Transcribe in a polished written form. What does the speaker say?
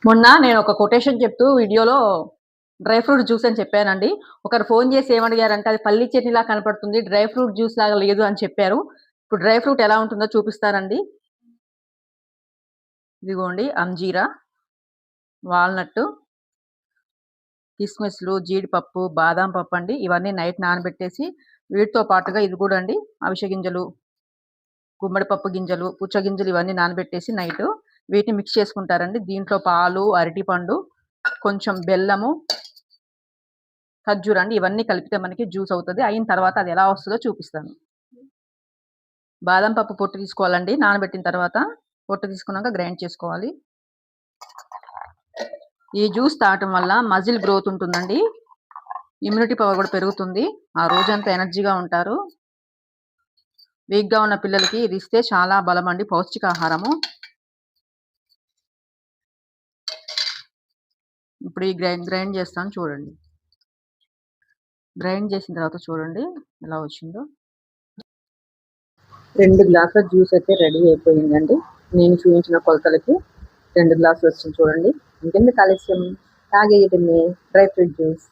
మొన్న నేను ఒక కొటేషన్ చెప్తూ వీడియోలో డ్రై ఫ్రూట్ జ్యూస్ అని చెప్పానండి. ఒకరు ఫోన్ చేసి ఏమడిగారంటే, "అది పల్లి చట్నీలా కనపడుతుంది. డ్రై ఫ్రూట్ జ్యూస్ లాగా లేదు" అని చెప్పారు. ఇప్పుడు డ్రై ఫ్రూట్ ఎలా ఉంటుందో చూపిస్తానండి. ఇదిగోండి అంజీరా, వాల్‌నట్టు, కిస్మిస్‌లు, జీడిపప్పు, బాదాం పప్పండి. ఇవన్నీ నైట్ నానబెట్టేసి వీటితో పాటుగా ఇది కూడా అండి అవిసె గింజలు, గుమ్మడి పప్పు గింజలు, పుచ్చ గింజలు ఇవన్నీ నానబెట్టేసి నైటు వీటిని మిక్స్ చేసుకుంటారండి. దీంట్లో పాలు, అరటిపండు, కొంచెం బెల్లము, ఖర్జూర అండి ఇవన్నీ కలిపితే మనకి జ్యూస్ అవుతది. అయిన తర్వాత అది ఎలా వస్తదో చూపిస్తాను. బాదం పప్పు పొట్టు తీసుకోవాలండి నానబెట్టిన తర్వాత. పొట్టు తీసుకున్నాక గ్రైండ్ చేసుకోవాలి. ఈ జ్యూస్ తాగటం వల్ల మజిల్ గ్రోత్ ఉంటుందండి. ఇమ్యూనిటీ పవర్ కూడా పెరుగుతుంది. ఆ రోజంతా ఎనర్జీగా ఉంటారు. వీక్‌గా ఉన్న పిల్లలకి ఇది ఇస్తే చాలా బలమండి. పౌష్టికాహారము. ఇప్పుడు ఈ గ్రైండ్ చేస్తాను చూడండి. గ్రైండ్ చేసిన తర్వాత చూడండి ఎలా వచ్చిందో. 2 గ్లాసుల జ్యూస్ అయితే రెడీ అయిపోయిందండి. నేను చూపించిన కొలతలకి 2 గ్లాసులు వచ్చింది చూడండి. ఇంకెందుకు ఆలస్యం తాగేయటమే డ్రై ఫ్రూట్ జ్యూస్.